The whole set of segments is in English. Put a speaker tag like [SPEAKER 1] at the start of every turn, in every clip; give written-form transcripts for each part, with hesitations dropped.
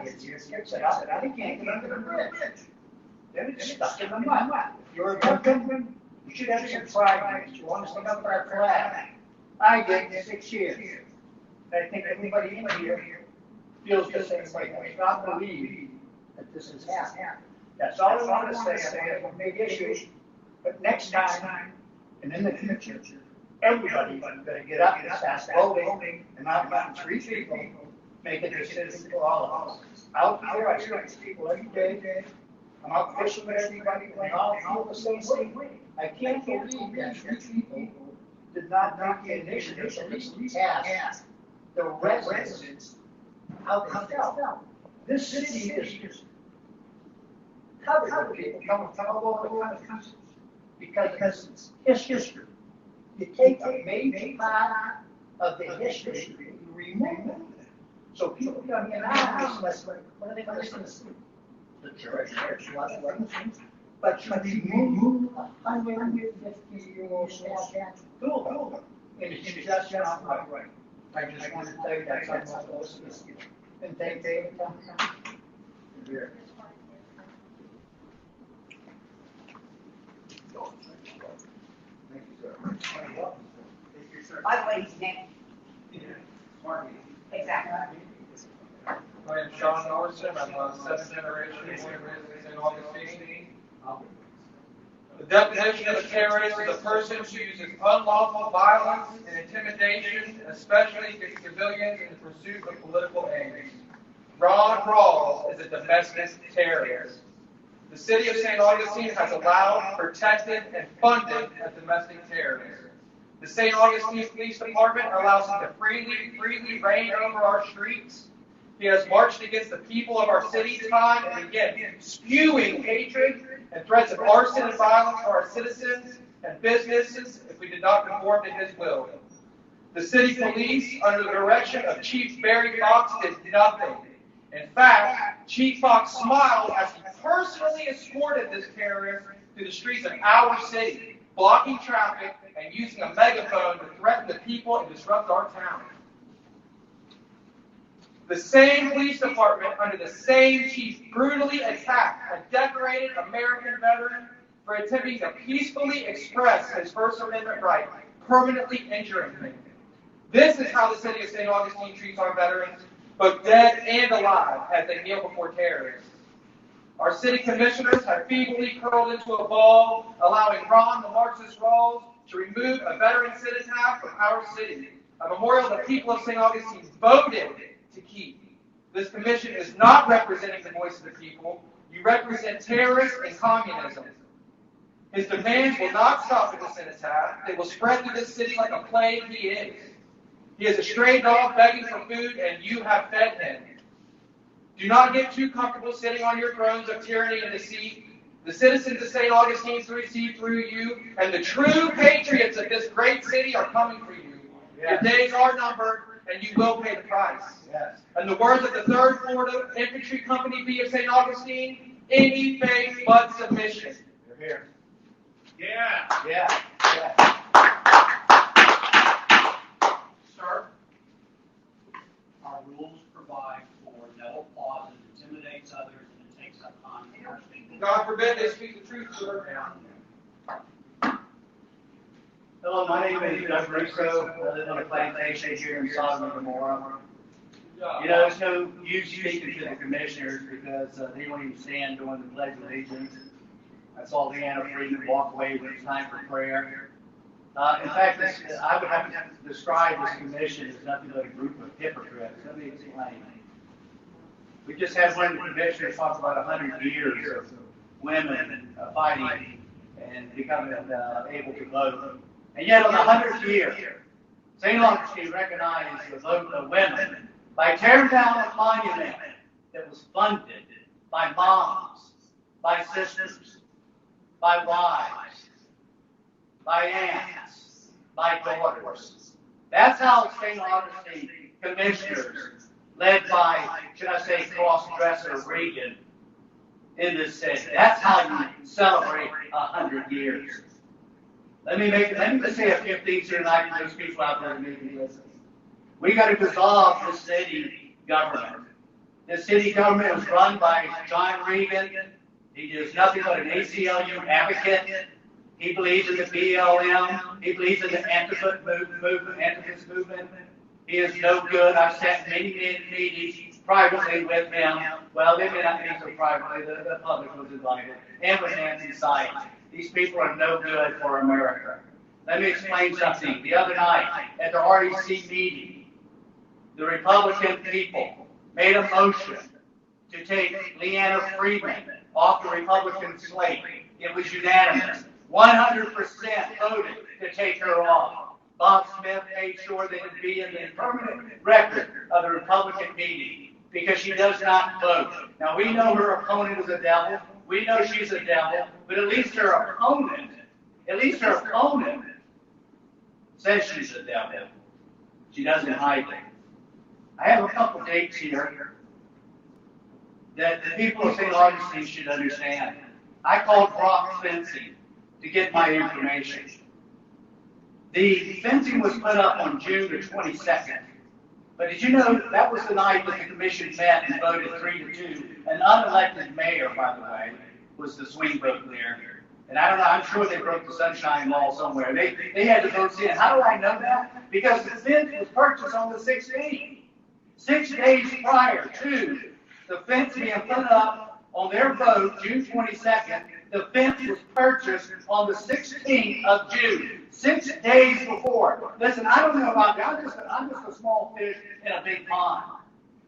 [SPEAKER 1] gets here, picks it up, and he can't get under the bridge. Then it's stuck in the mud. If you're American, you should have some pride in it. You want to stand up for our flag. I did 6 years. I think everybody in here feels the same way. I cannot believe that this has happened. That's all I want to say. I have a big issue. But next time, and in the future, everybody's going to get up and start voting and not letting 3 people make a decision for all of us. Out here, I see these people every day. I'm out fishing with everybody, and they all feel the same way. I can't believe that 3 people did not make the initiative to at least ask the residents how they felt. This city is covered with people coming from all over the country because it's history. You take a major part of the history and you remove it. So people come in our house, what are they going to listen to? The church, but you remove 150-year-old building, and it's just not right. I just want to tell you that I'm not close to this. And thank David. Here. Thank you, sir.
[SPEAKER 2] By the way, his name. Exactly.
[SPEAKER 3] I am Sean Norton. I'm a 7th generation born and raised in St. Augustine. The definition of a terrorist is a person who uses unlawful violence and intimidation, especially against civilians in the pursuit of political aims. Ron Rawls is a domestic terrorist. The city of St. Augustine has allowed, protected, and funded a domestic terrorist. The St. Augustine Police Department allows him to freely reign over our streets. He has marched against the people of our city time and again, spewing hatred and threats of arson and violence for our citizens and businesses if we did not conform to his will. The city police, under the direction of Chief Barry Fox, did nothing. In fact, Chief Fox smiled as he personally escorted this terrorist through the streets of our city, blocking traffic and using a megaphone to threaten the people and disrupt our town. The same police department under the same chief brutally attacked a decorated American veteran for attempting to peacefully express his First Amendment right, permanently injuring him. This is how the city of St. Augustine treats our veterans, both dead and alive, as they kneel before terrorists. Our city commissioners have feebly curled into a ball, allowing Ron the Marxist Rawls to remove a veteran cenotaph from our city, a memorial the people of St. Augustine voted to keep. This commission is not representing the voice of the people. You represent terrorists and communism. His demands will not stop at the cenotaph. They will spread through this city like a plague. He is. He is a stray dog begging for food, and you have fed him. Do not get too comfortable sitting on your thrones of tyranny and deceit. The citizens of St. Augustine receive through you, and the true patriots of this great city are coming for you. Yes. Your days are numbered, and you will pay the price.
[SPEAKER 1] Yes.
[SPEAKER 3] And the words of the 3rd Florida Infantry Company B of St. Augustine, any faith but submission.
[SPEAKER 1] You're here.
[SPEAKER 3] Yeah.
[SPEAKER 1] Yeah.
[SPEAKER 4] Sir, our rules provide for no applause that intimidates others and it takes up time from our speakers.
[SPEAKER 3] God forbid they speak the truth to her.
[SPEAKER 1] Hello, my name is Doug Russo. I live on a plantation here in Sodom and Gomorrah. You know, it's no use speaking to the commissioners because they don't even stand during the Pledge of Allegiance. I saw Leanna Freeman walk away when it's time for prayer. In fact, I would have to describe this commission as nothing but a group of hypocrites. Let me explain. We just had one of the commissioners talk about 100 years of women fighting and becoming able to vote. And yet on the 100th year, St. Augustine recognized the vote of women by tearing down a monument that was funded by moms, by sisters, by wives, by aunts, by daughters. That's how St. Augustine commissioners, led by, should I say, cross-dresser Regan, in this city. That's how you celebrate 100 years. Let me just say a few things here tonight to those people out there that may be listening. We got to dissolve the city government.
[SPEAKER 2] The city government was run by John Regan. He is nothing but an ACLU advocate. He believes in the BLM. He believes in the Antifa movement. He is no good. I've sat in many meetings privately with him. Well, they may not meet so privately. The public was invited. And with Nancy Sykes. These people are no good for America. Let me explain something. The other night at the RDC meeting, the Republican people made a motion to take Leanna Friedman off the Republican slate. It was unanimous. 100% voted to take her off. Bob Smith made sure that it be in the permanent record of the Republican meeting because she does not vote. Now, we know her opponent is a devil. We know she's a devil, but at least her opponent says she's a devil. She doesn't hide it. I have a couple dates here that the people of St. Augustine should understand. I called Brock Fencing to get my information. The fencing was put up on June the 22nd. But did you know that was the night that the commission met and voted 3-2? An unelected mayor, by the way, was the swing vote there. And I don't know, I'm sure they broke the sunshine law somewhere. They had to vote in. How do I know that? Because the fence was purchased on the 16th. 6 days prior to the fence being put up on their vote, June 22nd, the fence was purchased on the 16th of June, 6 days before. Listen, I don't know about you. I'm just a small fish in a big pond.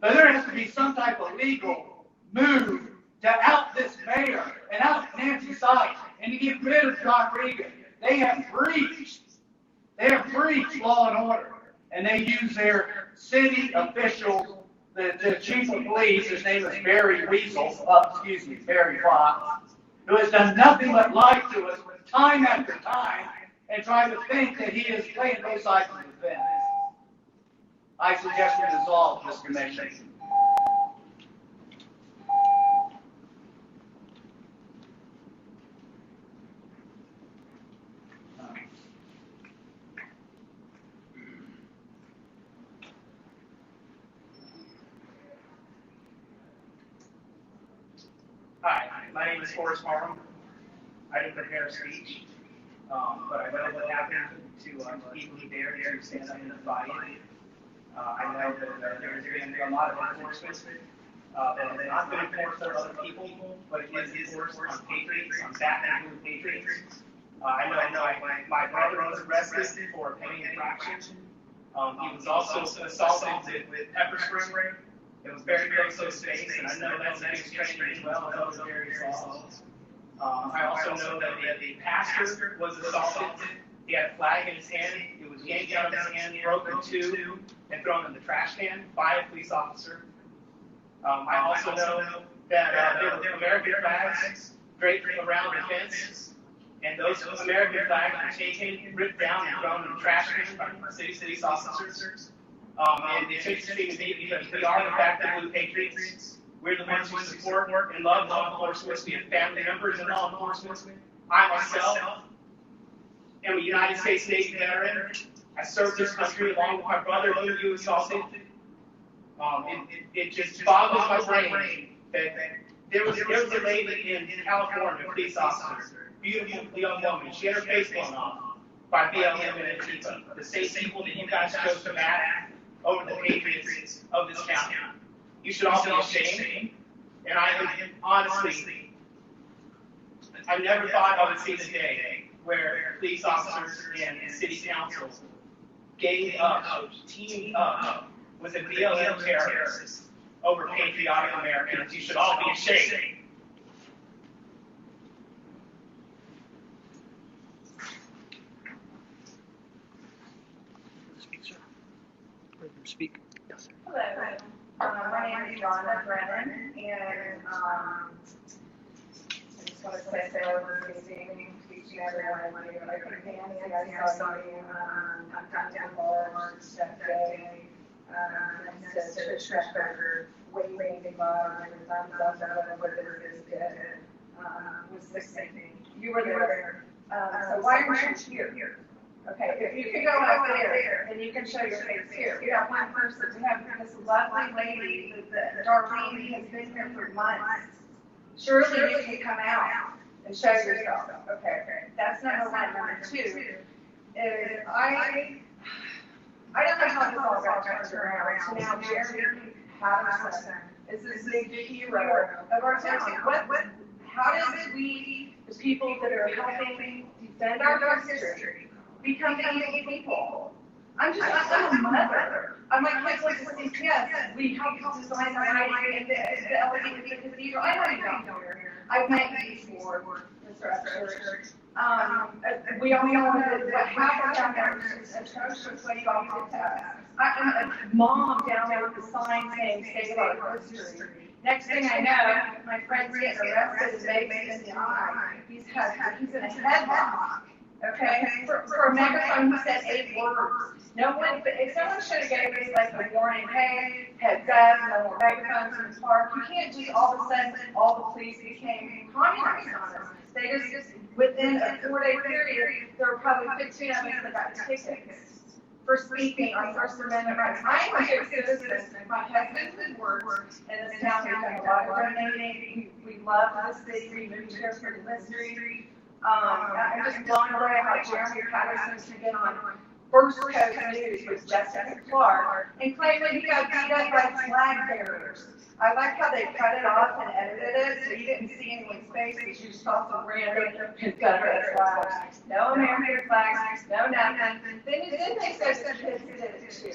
[SPEAKER 2] But there has to be some type of legal move to out this mayor and out Nancy Sykes and to get rid of John Regan. They have breached law and order. And they use their city officials, the chief of police, his name is Barry Barry Fox, who has done nothing but lie to us time after time and try to think that he is playing both sides of the fence. I suggest we dissolve this commission.
[SPEAKER 5] Hi, my name is Forrest Marham. I didn't prepare a speech, but I know what happened to people who dared to stand up and fight. I know that there has been a lot of enforcement that has not been enforced on other people, but it is enforced on patriots, on Batman Blue patriots. I know my brother was arrested for a petty infraction. He was also assaulted with pepper spray. It was very close to his face, and I know that's against training as well as other various laws. I also know that the pastor was assaulted. He had a flag in his hand. It was yanked out of his hand, broken in two, and thrown in the trash can by a police officer. I also know that there were American flags draped around the fence, and those American flags were taken, ripped down, and thrown in the trash can by city police officers. And it takes to me because we are the Back Blue Patriots. We're the ones who support and love law enforcement. We have family members in law enforcement. I myself am a United States Navy veteran. I served this country along with my brother who you assaulted. It just boggles my brain that there was a lady in California, a police officer, beautiful young woman. She had her face blown off by BLM and Antifa, the same people that you guys chose to back over the patriots of this county. You should all be ashamed. And honestly, I never thought I would see the day where police officers and city council teamed up with the BLM terrorists over patriotic Americans. You should all be ashamed.
[SPEAKER 6] Speak. Yes, sir.
[SPEAKER 7] Hello. My name is Rhonda Brennan, and I just want to say hello to teaching everyone when you're open hands. I saw you on Downtown Bar that day. And said Trish Schrecker waving the bar and thumbs up whatever it is that was listening. You were there. So why aren't you here? Okay, if you can go out there, then you can show your face here. We have one person, we have this lovely lady, that Darlene has been here for months. Surely you can come out and show yourself. Okay, that's number one. Number two is I don't know how this all got turned around. So now Jeremy Patterson is this big hero of our town. How did we, the people that are helping defend our history, become evil people? I'm a mother. I'm like, kids like to say, yes, we helped design the lighting and the LED in the cathedral. I don't even know her. I've met you before, Mr. Church. We all know what happened down there is atrocious what you all did to us. I'm a mom down there with a sign saying, save our history. Next thing I know, my friend's getting arrested and baked in the eye. He's in a headlock. Okay, for a megaphone, he said 8 words. No one, but if someone should have gave us like a warning, hey, heads up, no more megaphones in the park. You can't just all of a sudden, all the police became communist on us. They just within a 4-day period, there were probably 15 of us that got tickets for speaking on First Amendment rights. I am a good citizen. My husband has worked in this town. We've done a lot of donating. We love the city. We moved here for the history. I'm just blown away how Jeremy Patterson can get on First Coast News with Jessica Clark and claim that he got beat up by flag bearers. I like how they cut it off and edited it so you didn't see anyone's face, but you just saw some random Confederate flags. No American flags, no nothing. Then they said the kids did it too.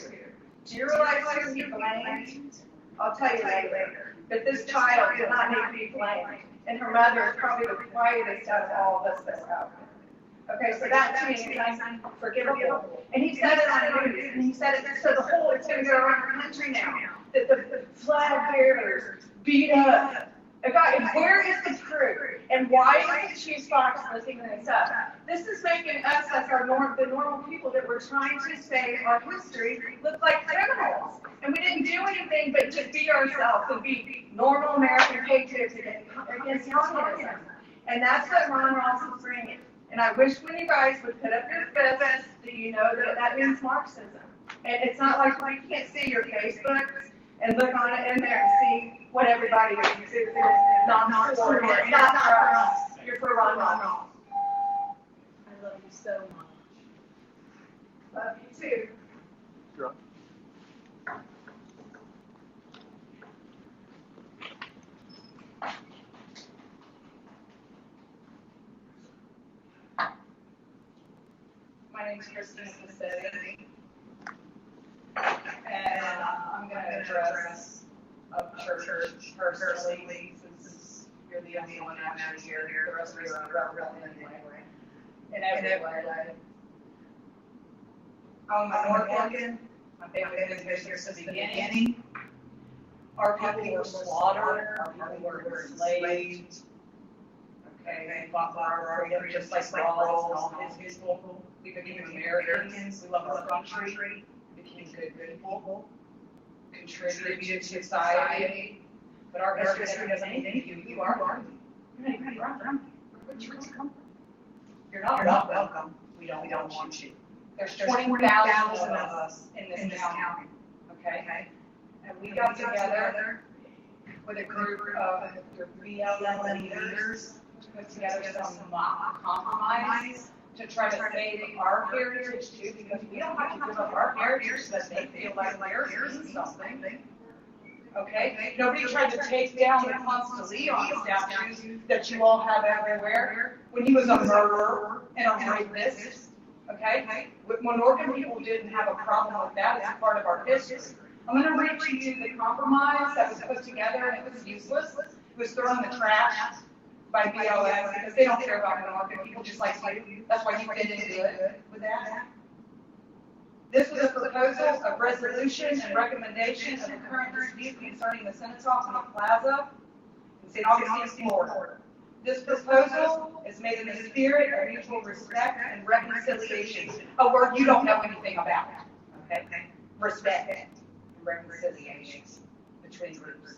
[SPEAKER 7] Do you realize who he blamed? I'll tell you later. But this child did not need to be blamed. And her mother is probably the quietest out of all of us that's out there. Okay, so that to me is unforgivable. And he said it on the news, and he said it so the whole, it's going to go around the country now, that the flag bearers beat up. God, where is the proof? And why is the Chief Fox looking this up? This is making us, as the normal people that we're trying to save our history, look like criminals. And we didn't do anything but just be ourselves and be normal American patriots against communism. And that's what Ron Ross is bringing. And I wish when you guys would put up your fists that you know that means Marxism. And it's not like you can't see your Facebooks and look on it in there and see what everybody is. It's not for us. You're for Ron Ross.
[SPEAKER 8] I love you so much.
[SPEAKER 7] Love you too.
[SPEAKER 6] Sure.
[SPEAKER 7] My name's Christina Cassetti, and I'm going to address a church personally, since you're the only one actually here. The rest of you are irrelevant anyway. In every way. I'm a Norfolkan. My family has been here since the beginning. Our people were slaughtered. Our people were enslaved. Okay, we fought for our freedom just like Rawls and all his people. We became Americans. We love our country. Became good people. Contributed to society. But our history doesn't need you. You are. Where'd you come from? You're not welcome. We don't want you. There's 20,000 of us in this county. Okay? And we got together with a group of your BLM leaders to put together some mock compromise to try to save our heritage too, because we don't have to give up our heritage so that they feel like they're doing something. Okay? Nobody tried to take down the Ponce de Leon statues that you all have everywhere when he was a murderer and a rapist. Okay? When Oregon people didn't have a problem with that as part of our history. I'm going to read to you the compromise that was put together, and it was useless. It was thrown in the trash by BLM because they don't care about Oregon people just like you. That's why you didn't do it with that. This was a proposal of resolution and recommendation of the current dispute concerning the Cenotaph and the Plaza in St. Augustine, Florida. This proposal is made in the spirit of mutual respect and reconciliation, a word you don't know anything about. Okay? Respect and reconciliation between groups.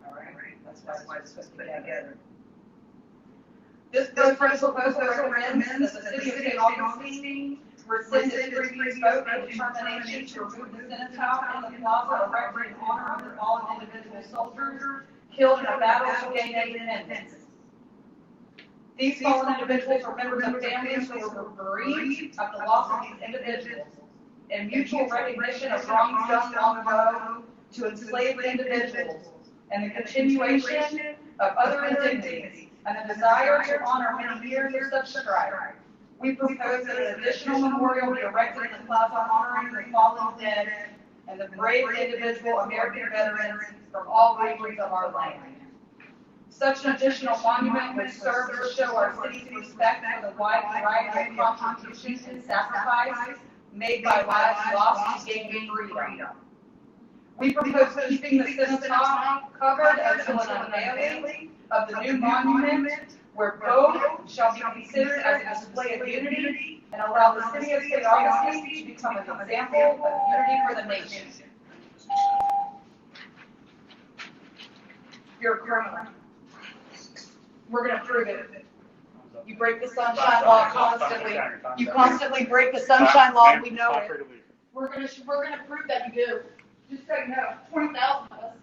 [SPEAKER 7] All right? That's why it's put together. This proposal recommends that the city of St. Augustine rescind its previous vote and determination to remove the cenotaph in the plaza erected in honor of the fallen individual soldiers killed in a battle to gain independence. These fallen individuals are members of families who were bereaved of the loss of these individuals, in mutual recognition of wrongs done long ago to enslaved individuals, and the continuation of other indignities, and a desire to honor many years of such strife. We propose that an additional memorial be erected in the plaza honoring the fallen dead and the brave individual American veterans from all regions of our land. Such an additional monument would serve to show our city's respect for the wide variety of contributions and sacrifice made by lives lost to gain freedom. We propose keeping the cenotaph covered until an unveiling of the new monument, where both shall be considered as a display of unity and allow the city of St. Augustine to become an example of unity for the nation. You're a criminal. We're going to prove it. You break the sunshine law constantly. You constantly break the sunshine law, and we know it. We're going to prove that you do. Just so you know, 20,000 of us.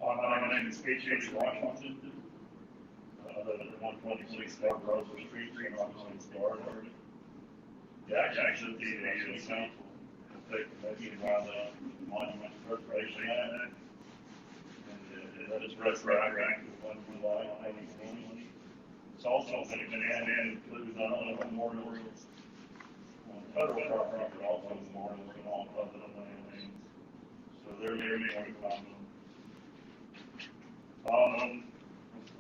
[SPEAKER 9] My name is H.H. Washington. I live at 126 North Roosevelt Street, St. Augustine, Florida. The action should be the city council to take the meeting around the monument preservation act. And that is retroactive to 1 July 2020. It's also going to include not only memorials on federal property, but also memorials on all public land. So they're going to come.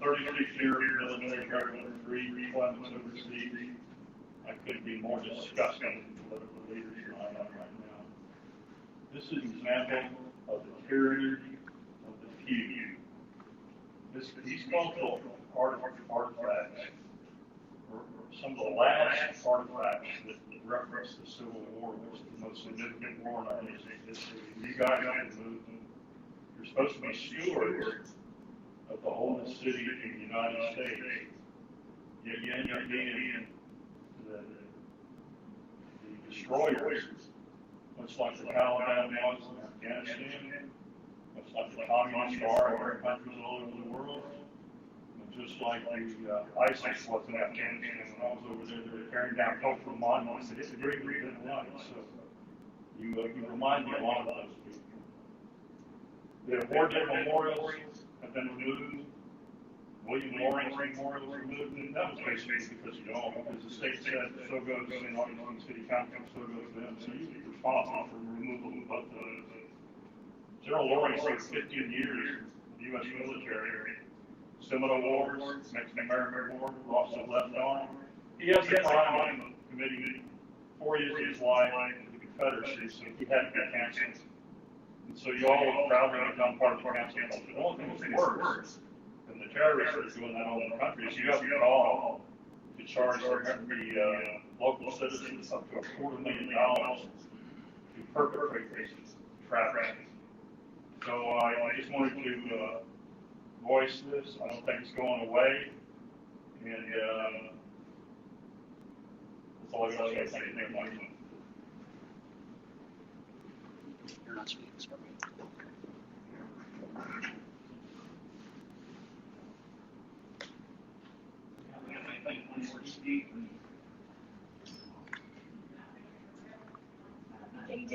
[SPEAKER 9] 36 years military government, 3 deployments overseas. I couldn't be more disgusting political leaders than I am right now. This is an example of the tyranny of the few. These cultural artifacts were some of the last artifacts that reference the Civil War, which is the most significant war in our nation's history. You guys have moved them. You're supposed to be stewards of the oldest city in the United States. Yet you end up being the destroyers, much like the Taliban was in Afghanistan, much like the communists are in countries all over the world, and just like the ISIS was in Afghanistan. When I was over there, they were tearing down cultural monuments that disagreed with them life. So you remind me a lot of those people. The war dead memorials have been removed. William Lawrence Memorial was removed, and that was basically because because the state said so goes St. Augustine City Council, so goes them. So you're responsible for the removal of both of those. General Lawrence served 15 years in the U.S. military. Seminole Wars, Mexican-American War, lost his left arm. He has the crime of committing 4 years of his life in the Confederacy, so he had to be canceled. And so you all proudly become part of the council. The only thing that's worse than the terrorists that are doing that all in the country is you have to call to charge the local citizens up to $250,000 to perpetrate these traffics. So I just wanted to voice this. I don't think it's going away. And that's all I got to say. Thank you very much.
[SPEAKER 6] You're not speaking, sorry.
[SPEAKER 10] KJ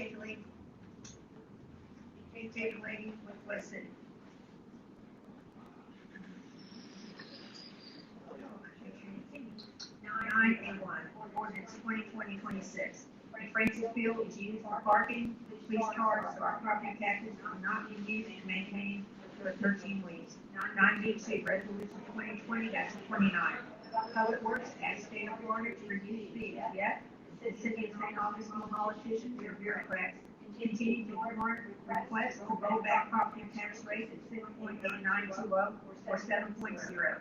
[SPEAKER 10] Lee with West City. Ordinance 2020-26. Francis Field is used for parking. Please charge so our property taxes are not being used and maintained for 13 weeks. 9B2, Resolution 2020-29. Public Works as State of Florida to reduce fees. Yet, the City of St. Augustine politicians and bureaucrats continue to warrant requests to roll back property tax rates at 6.8920 or 7.0.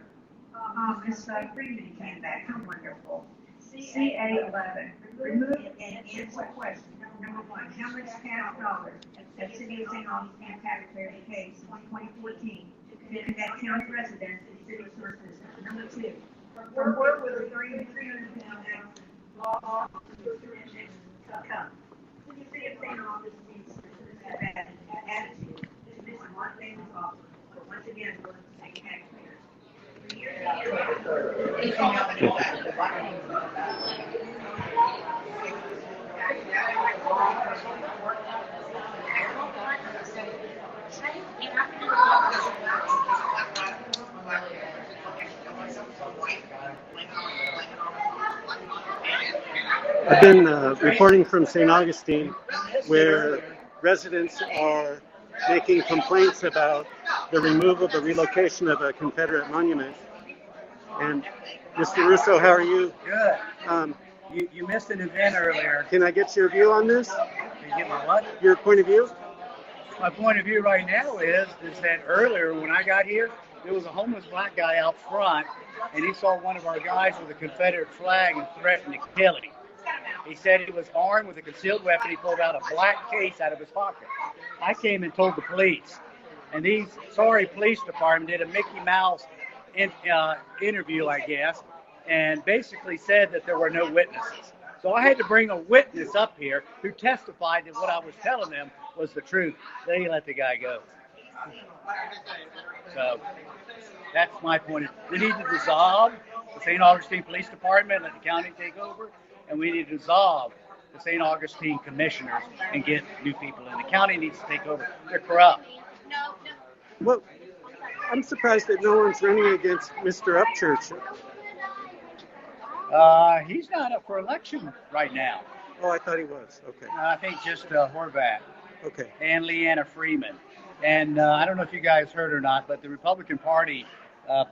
[SPEAKER 10] Ms. Freeman came back. How wonderful. CA11. Remove and answer question. Number 1. How much tax dollars has City of St. Augustine taxpayers paid since 2014 to that county residents and city sources. Number two, from where will the 300-pound law enforcement come? The city of St. Augustine has that attitude to miss one famous officer, but once again, we're the same taxpayers.
[SPEAKER 11] I've been reporting from St. Augustine, where residents are making complaints about the removal, the relocation of a Confederate monument. And Mr. Russo, how are you?
[SPEAKER 2] Good. You missed an event earlier.
[SPEAKER 11] Can I get your view on this?
[SPEAKER 2] Can you get my what?
[SPEAKER 11] Your point of view?
[SPEAKER 2] My point of view right now is that earlier when I got here, there was a homeless black guy out front, and he saw one of our guys with a Confederate flag and threatened to kill him. He said he was armed with a concealed weapon. He pulled out a black case out of his pocket. I came and told the police, and these sorry police department did a Mickey Mouse interview, I guess, and basically said that there were no witnesses. So I had to bring a witness up here who testified that what I was telling them was the truth. They let the guy go. So that's my point. We need to dissolve the St. Augustine Police Department, let the county take over, and we need to dissolve the St. Augustine commissioners and get new people in. The county needs to take over. They're corrupt.
[SPEAKER 11] Well, I'm surprised that no one's running against Mr. Upchurch.
[SPEAKER 2] He's not up for election right now.
[SPEAKER 11] Oh, I thought he was. Okay.
[SPEAKER 2] I think just Horvath.
[SPEAKER 11] Okay.
[SPEAKER 2] And Leanna Freeman. And I don't know if you guys heard or not, but the Republican Party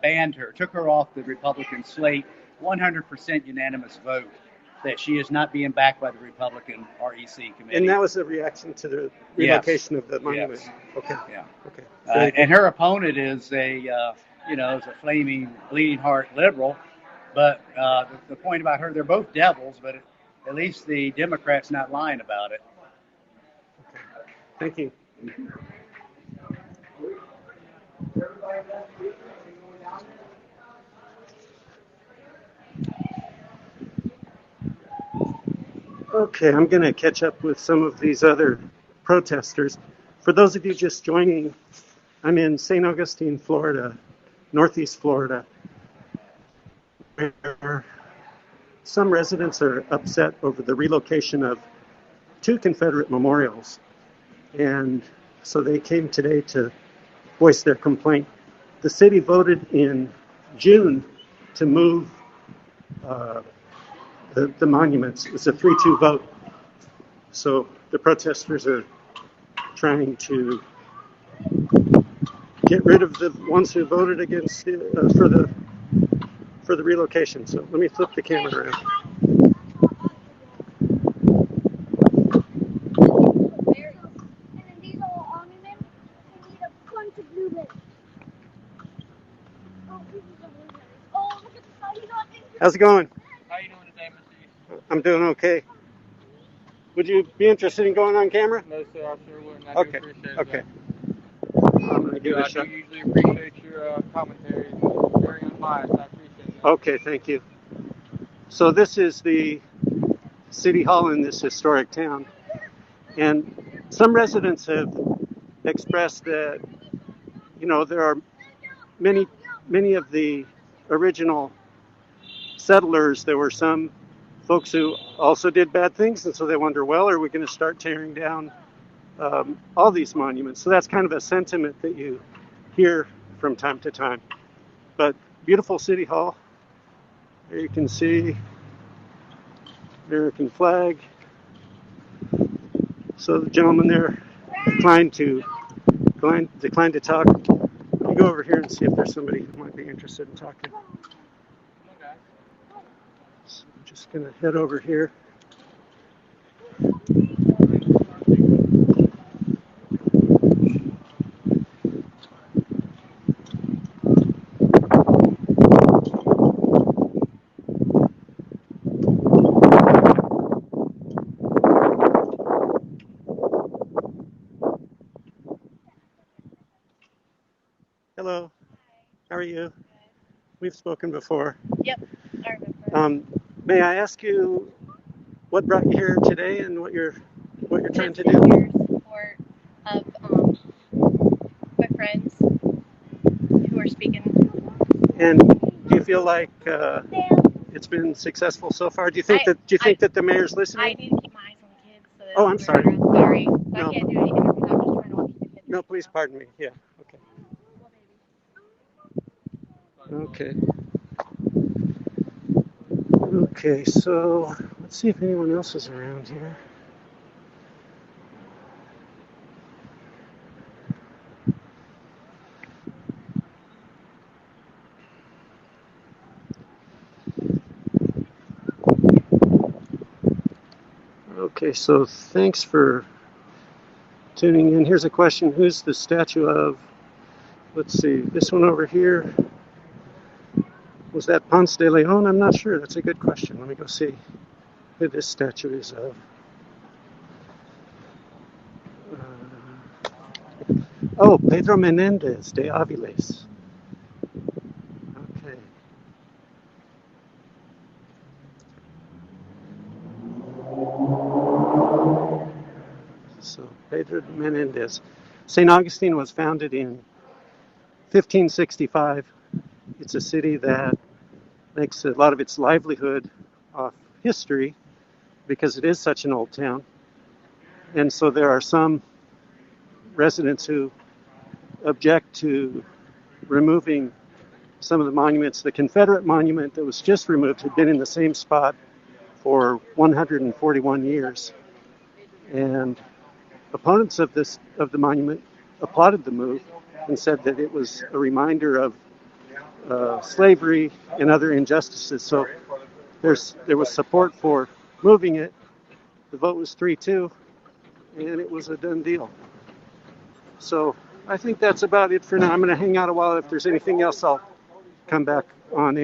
[SPEAKER 2] banned her, took her off the Republican slate, 100% unanimous vote that she is not being backed by the Republican REC committee.
[SPEAKER 11] And that was a reaction to the relocation of the monument.
[SPEAKER 2] Yes.
[SPEAKER 11] Okay.
[SPEAKER 2] Yeah.
[SPEAKER 11] Okay.
[SPEAKER 2] And her opponent is is a flaming, bleeding heart liberal. But the point about her, they're both devils, but at least the Democrats not lying about it.
[SPEAKER 11] Okay. Thank you. Okay, I'm going to catch up with some of these other protesters. For those of you just joining, I'm in St. Augustine, Florida, Northeast Florida, where some residents are upset over the relocation of 2 Confederate memorials. And so they came today to voice their complaint. The city voted in June to move the monuments. It was a 3-2 vote. So the protesters are trying to get rid of the ones who voted against for the relocation. So let me flip the camera around. How's it going?
[SPEAKER 3] How you doing today, Mr.
[SPEAKER 11] I'm doing okay. Would you be interested in going on camera?
[SPEAKER 3] No, sir, I sure wouldn't. I
[SPEAKER 11] Okay.
[SPEAKER 3] do appreciate
[SPEAKER 11] Okay.
[SPEAKER 3] that.
[SPEAKER 11] I'm gonna give it a
[SPEAKER 3] I
[SPEAKER 11] shot.
[SPEAKER 3] do usually appreciate your commentary. It's very unbiased. I appreciate that.
[SPEAKER 11] Okay, thank you. So this is the city hall in this historic town, and some residents have expressed that, there are many of the original settlers. There were some folks who also did bad things, and so they wonder, well, are we going to start tearing down all these monuments? So that's kind of a sentiment that you hear from time to time. But beautiful city hall. There you can see American flag. So the gentleman there declined to talk. You go over here and see if there's somebody who might be interested in talking. So I'm just going to head over here. Hello. We've spoken before.
[SPEAKER 8] Yep, I remember.
[SPEAKER 11] May I ask you what brought you here today and what you're trying to do?
[SPEAKER 8] Your support of my friends who are speaking.
[SPEAKER 11] And do you feel like it's been successful so far? Do you think that the mayor's listening?
[SPEAKER 8] I need to keep my eyes on the kids. So that
[SPEAKER 11] Oh, I'm sorry.
[SPEAKER 8] Sorry.
[SPEAKER 11] No.
[SPEAKER 8] I can't do anything. I'm just trying to watch the kids.
[SPEAKER 11] No, please pardon me. Yeah. Okay. Okay, so let's see if anyone else is around here. Okay, so thanks for tuning in. Here's a question. Who's the statue of? Let's see, this one over here. Was that Ponce de Leon? I'm not sure. That's a good question. Let me go see who this statue is of. Oh, Pedro Menendez de Aviles. Okay. So, Pedro Menendez. St. Augustine was founded in 1565. It's a city that makes a lot of its livelihood off history because it is such an old town. And so there are some residents who object to removing some of the monuments. The Confederate monument that was just removed had been in the same spot for 141 years. And opponents of the monument applauded the move and said that it was a reminder of slavery and other injustices. So there was support for moving it. The vote was 3-2, and it was a done deal. So I think that's about it for now. I'm going to hang out a while. If there's anything else, I'll come back on in.